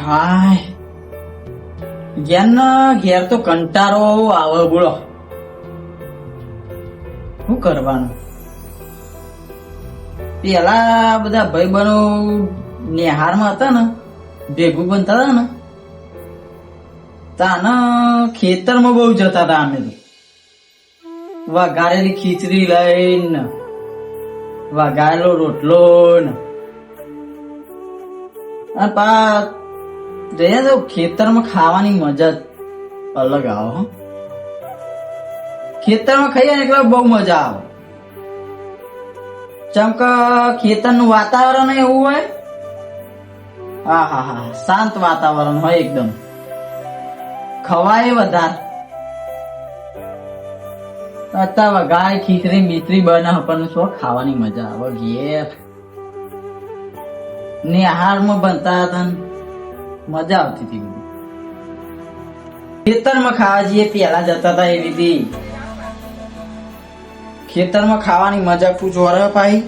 હાય ઘેર તો કંટાળો આવે બોલો. શું કરવાનું? પેલા બધા ભાઈબંધો નેહારમાં હતા ને, ભેગું બનતા હતા ને, તાના ખેતરમાં બહુ જતા હતા અમે તો. વઘારેલી ખીચડી લઈને, વઘારેલો રોટલો ને જઈએ તો ખેતરમાં ખાવાની મજા જ અલગ આવે. હો, ખેતરમાં ખાઈએ ને એટલે બહુ મજા આવે. ચમ કે ખેતરનું વાતાવરણ એવું હોય. હા હા હા, શાંત વાતાવરણ હોય એકદમ. ખવાય વધારે. અત્યારે વઘાર ખીચડી મીઠડી બનાવ પણ શું ખાવાની મજા આવે. ઘેર નિહારમાં બનતા હતા, મજા આવતી હતી. ખેતરમાં ખાવા જઈએ પેલા જતા હતા એવી હતી. ખેતરમાં ખાવાની મજા પૂછો રે ભાઈ.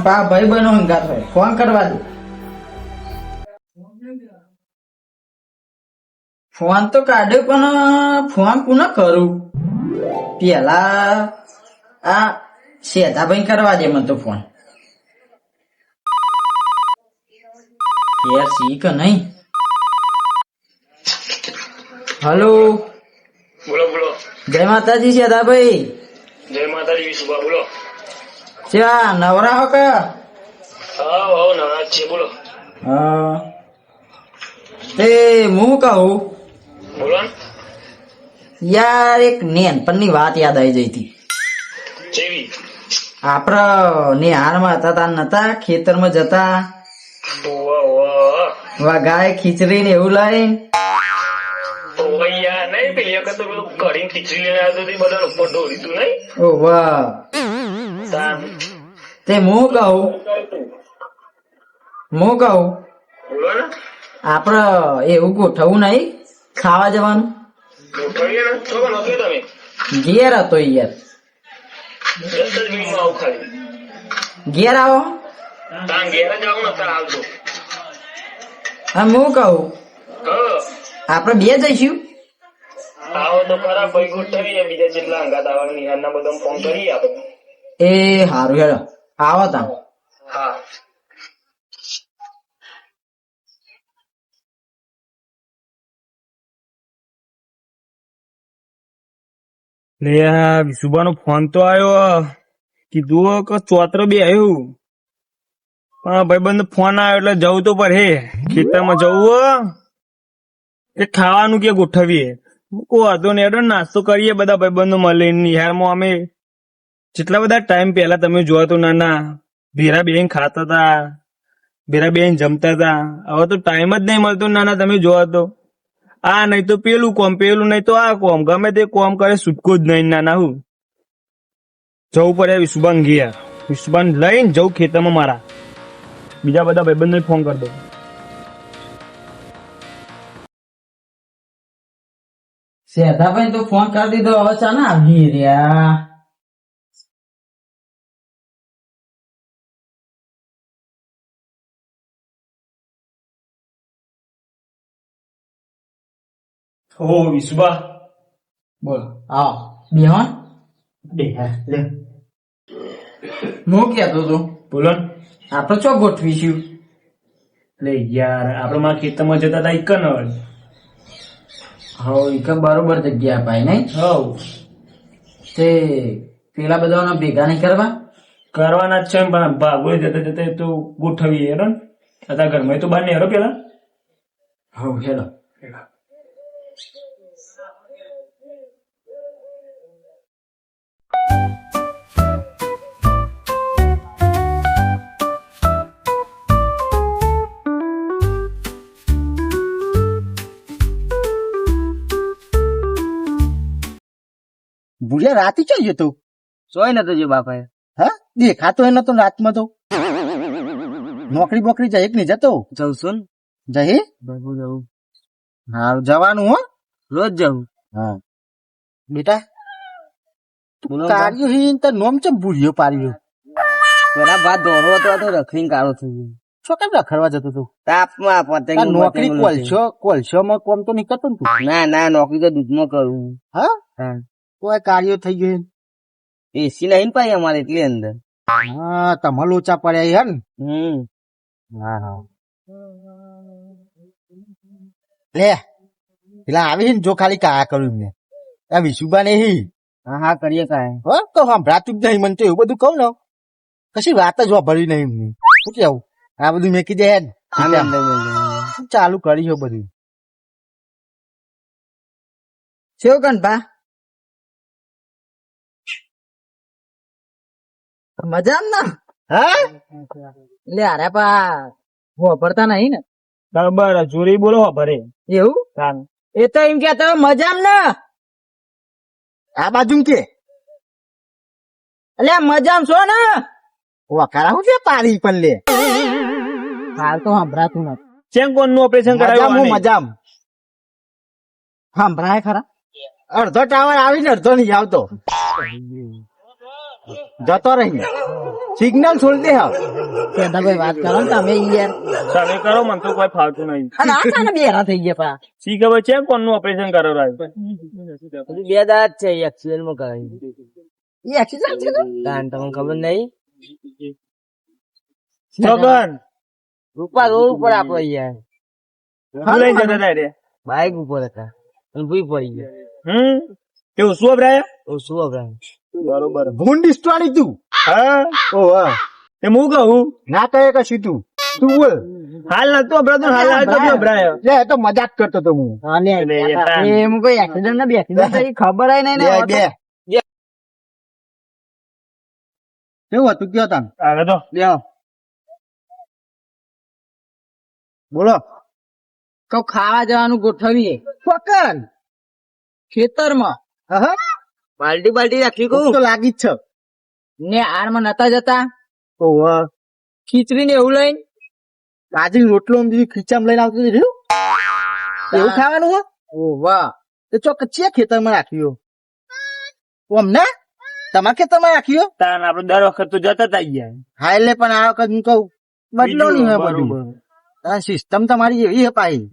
ભાઈ બહેનો હંગાત હોય, ફોન કરવા દે. ફોન તો કાઢ્યો પણ ફોન કોને કરું? પેલા આ શેતાભાઈ કરવા દે મને તો ફોન. યાર સી કે નહીં. હલો, બોલો બોલો. જય માતાજી શેતાભાઈ. જય માતાજી વિશુભા, બોલો. ચા નવરા હો કે? હા નવરા છે, બોલો. હા તે હું કહું બોલો ને. યાર એક નેનપણની વાત યાદ આવી જઈ હતી. જેવી આપડે નિહારમાં હતા તાર નતા ખેતરમાં જતા, વઘારે ખીચડી ને એવું લઈને. યાર નહીં પેલી વખત તો પેલું કઢીને ખીચડી લઈને આવ્યો તો બધા ઉપર ઢોળી તું નહીં. ઓ વાહ. તે હું કહું બોલો ને. આપડે એવું ગોઠવવું નહીં ખાવા જવાનું. ગોઠવીએ ને તો પણ હતું તમે ઘેર હતો યાર. 10 મિનિટમાં આવું ખાલી. ઘેર આવો. તાન ઘેર જ આવું ને અત્યારે આવજો. હા હું કહું હા આપડે બે જઈશું. આવો તો ખરા ભાઈ ગોઠવીએ. બીજા જેટલા અંગાત આવવાના નિહાળના બધા ફોન કરીએ આપણે. એ હારું હેડો આવો તા. હા વિશુભાનો ફોન તો આવ્યો. કીધું કે ચોતરો બે આવ્યું પણ ભાઈબંધ ફોન આવ્યો એટલે જવું તો પડે. ખેતરમાં જવું એ ખાવાનું કે ગોઠવીએ. કોઈ હતો ને એડો નાસ્તો કરીએ બધા ભાઈબંધો મળે. નિહારમાં અમે જેટલા બધા ટાઈમ પહેલા તમે જોવા તો નાના ભેરા બેન ખાતા હતા, ભેરા બેન જમતા હતા. હવે તો ટાઈમ જ નહીં મળતો નાના તમે જોવા તો. આ નહીં તો પેલું કોમ, પેલું નહીં તો આ કોમ, ગમે તે કોમ કરે છૂટકો જ નહીં નાના. હું જવું પડે વિશુભાન ઘેર. વિશુભાન લઈને જવું ખેતરમાં મારા. બીજા બધા ભાઈબંધોને ફોન કરી દઉં. શેતાભાઈ તો ફોન કરી દીધો. હવે ચાને આવી રહ્યા. ઓ વિશુભા બોલો આવો બેહો. લે હું કેતો તો બોલો. આપડે ચો ગોઠવીશું. એટલે યાર આપડે મારા ખેતરમાં જતા હતા ઈકન. હા એક બરોબર જગ્યા પાય નહીં. હવ તે પેલા બધા ભેગા નહીં કરવાના જ છે પણ ભાગો જતા જતા તો ગોઠવીએ. હેરો અત્યારે ઘરમાં તો બહાર ને હેરો પેલા. હવ હેલો. ભૂરિયા રાતે ચો જતો સોય નતો જો બાપા. હા દેખાતો એ નતો રાતમાં તો. નોકરી બોકરી જાય કે નહીં જતો? જઉં છું જહે જવું. હા જવાનું હો, રોજ જવું. હા બેટા કાર્યો હી તાર નોમ ચમ ભૂરિયો પાડ્યો. પેલા ભાત દોરો હતો તો રખડીને કાળો થઈ ગયો. શું કેમ રખડવા જતો તું તાપમાં પતંગ આ નોકરી કોલશોમાં કોમ તો નહીં કરતો ને તું ના ના નોકરી તો દૂધમાં કરું. હા હા કોઈ કાર્યો થઈ ગયું એસી નહીં પાઈ અમારે એટલે અંદર. હા તમારે લોચા પડ્યા હે ને હા હા લે પેલા આવી ને જો ખાલી કા કર્યું મેં આ વિશુબા ને હા હા કરીએ કાંઈ. હો તો સંભળાતું જ નહીં મને તો એવું બધું કહું ને કશી વાત જ વાપરી નહીં એમની શું કેવું આ બધું મેં કીધે હેડ આમે અંદર બોલ. ચાલુ કરી છે બધું શું કનભા મજા ને હા લે અરે પા વાપરતા નહીં ને બરાબર જોરી બોલો ભરે એવું એ તો એમ કેતા મજા ને આ બાજુ કે એટલે મજામ છો ને વખારા હું છે પારી પણ લે હાલ તો સંભળાતું નથી ચેન કોણ નું ઓપરેશન મજામ કરાવ્યું હું આને? મજામ સંભળાય ખરા અડધો ટાવર આવીને અડધો નહીં આવતો જતો રહી સિગ્નલ છોડી દે હા ભાઈ વાત કરો ને તમે યાર તમે કરો મને તો કોઈ ફાવતું નહીં. અને આ કાને બેરા થઈ ગયા પા શી ખબર છે કોણ નું ઓપરેશન કરાવ્યું? બધું બે દાંત છે એક્સિડન્ટ માં કરાવી. એ એક્સિડન્ટ છે તાન તમને ખબર નહીં. છગન રૂપા રોડ ઉપર આપડે યાર શું લઈને જતા હતા રે? બાઈક ઉપર હતા અને ભૂઈ પડી ગયા. કેવું શું અભરાય? તો શું અભરાય? બરોબર. ભૂંડ ડિસ્ટવાળી તું હા ઓ હા એ હું કહું ના કહે કશું તું તું બોલ હાલ નતું અભરાતું, હાલ હાલ તો અભરાય. લે એ તો મજાક કરતો તો હું એમ કોઈ એક્સિડન્ટ ના બે એક્સિડન્ટ થઈ ખબર આય નહીં બે ને બે કેવું હતું કયો તાન હાલે તો બોલો કઉ ખાવા જવાનું ગોઠવીએ પકડ ખેતરમાં હા બાલ્ટી બાલ્ટી રાખી ભૂખ તો લાગી જ છે ને આરમાં નતા જતા ઓહો ખીચડી ને એવું લઈને બાજરી રોટલો આમ બીજું ખીચામાં લઈને આવતું રહ્યું એવું ખાવાનું હો ઓ વાહ તો ચોક્કસ ખેતરમાં રાખ્યો ઓમ ને તમારા ખેતરમાં રાખ્યો તાન આપડે દર વખત તો જતા હતા યાર. હા એટલે પણ આ વખત હું કહું બદલો નહીં હોય બધું બરોબર. સિસ્ટમ તમારી એવી હે પાઈ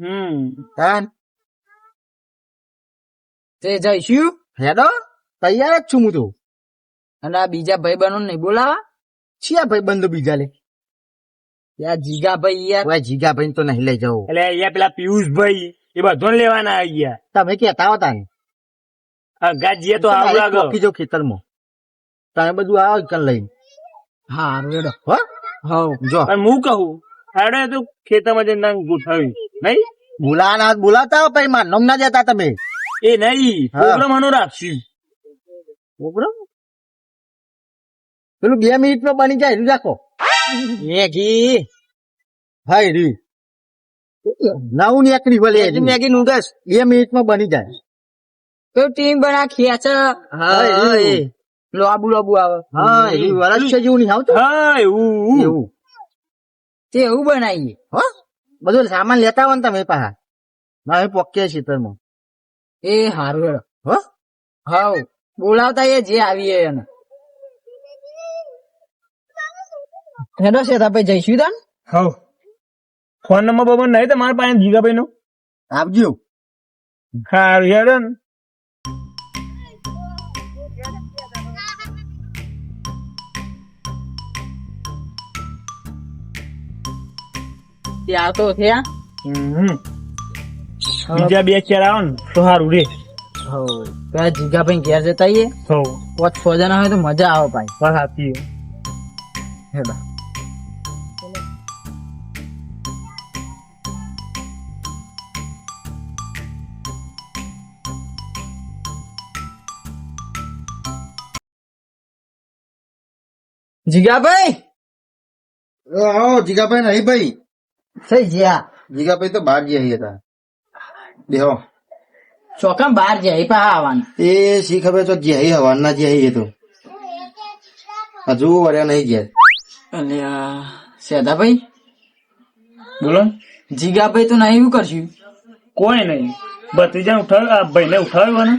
તાન તે જઈશું હેડો તૈયાર જ છું હું તો અને આ બીજા ભાઈ બહેનો નહીં બોલાવા છીએ ભાઈ બંધુ બીજા લે યાર જીગા ભાઈ યાર ઓય જીગા ભાઈ તો નહીં લઈ જાવ એટલે અહીંયા પેલા પિયુષભાઈ એ બધો લેવાના આવી ગયા. તમે કેતા હતા ને ગાજીએ તો આવું લાગે. ચોકી જાવ ખેતરમાં તમે બધું આવો કન લઈને હા રેડો હો હવ જો પણ હું કહું હાડે તો ખેતરમાં જઈને નાંગ ગોઠવી નહીં બોલાતા ભાઈ માર નામ ના દેતા તમે એ નહીં હા. પ્રોગ્રામ આનો રાખશું. પેલું 2 મિનિટમાં બની જાય એનું રાખો મેગી હા રી નવું નીકળી ભલે મેગી નૂડલ્સ. 2 મિનિટમાં બની જાય તો ટીમ બના ખેંચ હા એ લોબુ લોબુ આવે હા એ વરસ છે જેવું નહીં આવતું હા એવું એવું તે એવું બનાવીએ હો બધું સામાન લેતા હોય ને તમે પાછા મારે પોક્યા ખેતરમાં એ હારું હેડો હો હવ બોલાવતા એ જે આવીએ એને હેડો છે ભાઈ જઈશું તાન હવ ફોન નંબર બબર નહીં તમારા પાસે જીગાભાઈ નો? આપજો હા યાર ને. ત્યાં તો થયા બીજા 2 ચાર આવો ને તો સારું રે. હવ પેલા જીગા ભાઈ ઘેર જતા આવીએ હવ 5-6 જણા હોય તો મજા આવે ભાઈ વાત સાચી. હેડો જીગાભાઈ આવો જીગાભાઈ નહીં ભાઈ થઈ ગયા જીગાભાઈ તો બહાર ગયા હતા દેહો ચોકમ બહાર જાય પા આવવાનું એ શી ખબર તો જ્યાં હવાના જ્યાં તો હજુ વર્યા નહીં ગયા અલ્યા સેદાભાઈ બોલો ને. જીગાભાઈ તો નહીં એવું કરશું કોઈ નહીં ભત્રીજા ઉઠાવ્યો, આ ભાઈને ઉઠાવ્યો ને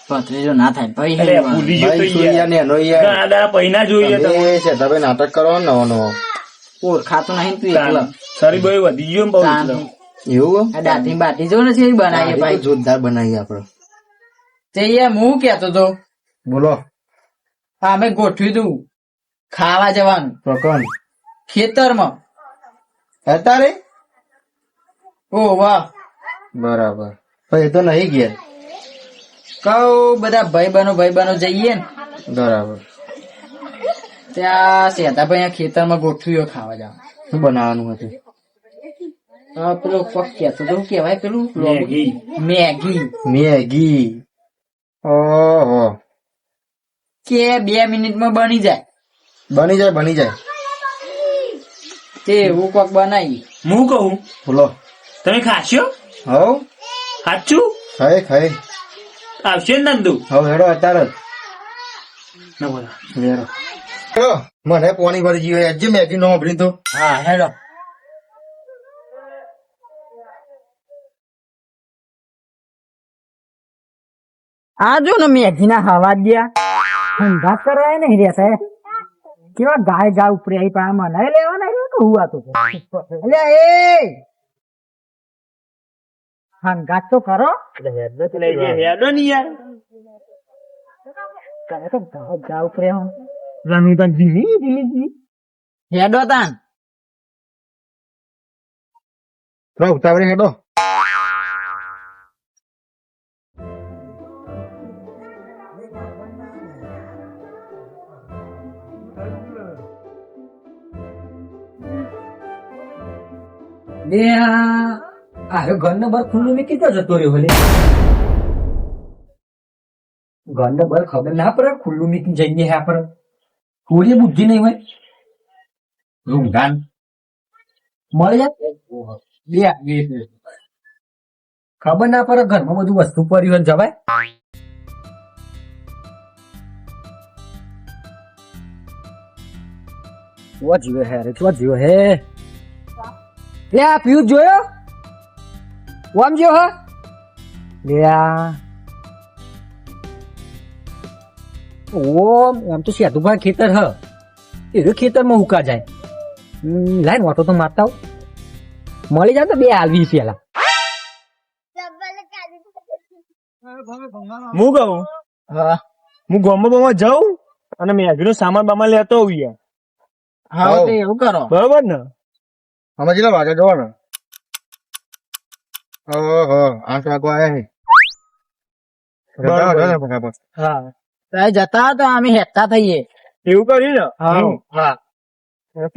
પથરીજો ના થાય ભાઈ એટલે ભૂલી ગયો તો યાર. ને એનો યાર ઘણા દાડા પૈના જોઈએ તમે. તમે નાટક કરો નવો નવો ઓળખાતું નહીં તું એકલા શરીર બહુ વધી ગયું ને તાન. બહુ એવું આ દાઢી બાટી જો ને છે એ બનાવીએ ભાઈ જોરદાર બનાવીએ આપડે. તે યાર હું કેતો તો બોલો હા અમે ગોઠવ્યું તું ખાવા જવાનું પ્રકરણ ખેતરમાં અત્યારે ઓ વાહ બરાબર પણ એ તો નહીં ગયા. કહું બધા ભાઈ બનો જઈએ ને બરાબર ત્યાં સેતા ભાઈ ખેતરમાં ગોઠવ્યું ખાવા જવાનું શું બનાવવાનું હતું? પેલું કોક કેતો તો શું કેવાય પેલું મેગી. Maggi Maggi. ઓહો કે 2 મિનિટમાં બની જાય બની જાય બની જાય. તે એવું કોક બનાવી હું કહું બોલો તમે ખાશો હવ સાચું ખાઈ ખાઈ આવશે ને નંદુ હવે હેડો અત્યારે જ ના બોલા હેડો. હેડો, મને પોણી ભરી ગયો આજે મેગી નો વાપરી તો હા હેડો આ જો ને મેગી ના હવા ગયા ધંધા કરવા નહીં રહેતા કેવા ગાય ગા ઉપરે આવી પણ મનાઈ લેવાના કે હું આતો એટલે એ હંગાત તો કરો હેડો ને યાર તમે તો ગાય ગા ઉપરે હો રમી તો ધીમી હેડો તાન થોડા ઉતાવળે હેડો. ઘર નો બર ખુલ્લું મેં કીધો જતો રહ્યો ભલે ઘર નો બર ખબર ના પડે ખુલ્લું મેં જઈએ હા પર થોડી બુદ્ધિ નહીં હોય રૂંગાન મળી જાય ખબર ના પડે ઘરમાં બધું વસ્તુ પડ્યું જવાય ચો જીવે હે લે આ પિયુષ જોયો ઓમ જો હ લે ઓમ આમ તો સેતુભા ખેતર હ એ ખેતરમાં ઉકા જાય લાઈન વાટો તો મારતા મળી જાય તો 2 આલવી પેલા હું કહું હા હું ગામમાં જાઉં અને મેગી નો સામાન બામાન લેતો આવું યાર હા તો એવું કરો બરોબર ને અમે કેટલા વાગે જવાના? ઓહો 8 વાગવા આયા છે. બરાબર. હા ત્યાં જતા તો અમે હેઠતા થઈએ એવું કર્યું ને હા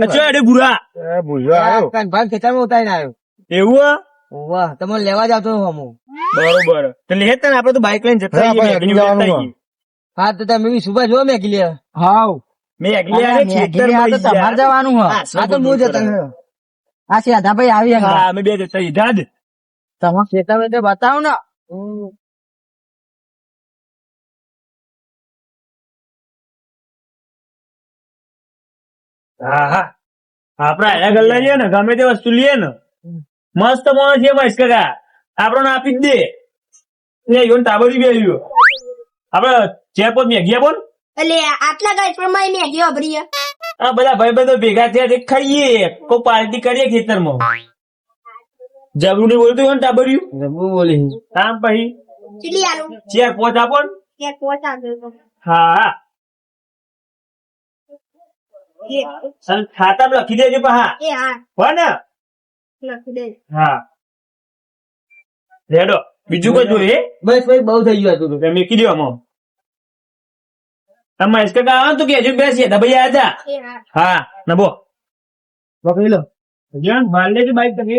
અચ્છા અરે બુરા એ ભૂલ્યો આવ્યો. ભાગ ખેતરમાં ઉતારીને આવ્યો એવું હે? વાહ તમે લેવા જાવ તો હમું બરોબર તો લે તને આપડે તો બાઈક લઈને જતા હા, રહીએ, આપણે મેગી જવાનું લેતા હોય. આવીએ. હા તો તમે બી સુબહ જો મેગી લે હાવ મેગી લે ખેતરમાં ઈ તમારે યાર. જવાનું હ હા, આ તો હું જતો રહ્યો. આ સીધા ભાઈ આવી હા અમે બે જતા રહીએ. દાદ તમારે ખેતર તો બતાવો ને હા હા આપડે આયા ગલ્લા લઈએ ને ગમે તે વસ્તુ લઈએ ને મસ્ત માણસ છે મહેશ કાકા આપણને આપી જ દે લે ઈવન તાબડી બે આવ્યો આપડે ચેપોત મેગી આપો ને એટલે આટલા ગાય પ્રમાણે મેગી વાપરી આ બધા ભાઈબંધો ભેગા થયા તે ખાઈએ કોઈ પાર્ટી કરીએ ખેતરમાં જબરું ને બોલતું હોય ને તાબડ્યું હું બોલી આમ પછી ચીલી આલુ ચેર પોચ આપો ને એક પોચા દો હા હા અને ખાતામાં લખી દેજો પા એ હા હો ને લખી દે હા રેડો બીજું કોઈ જોઈએ બસ ભાઈ બહુ થઈ ગયું હતું તમે મેકી દો આમાં તમે મહેશ કાકા આવો ને તો કેજો બેસીએ તો ભાઈ આજા એ હા હા નબો પકડી લો માર લેજો બાઈક તમે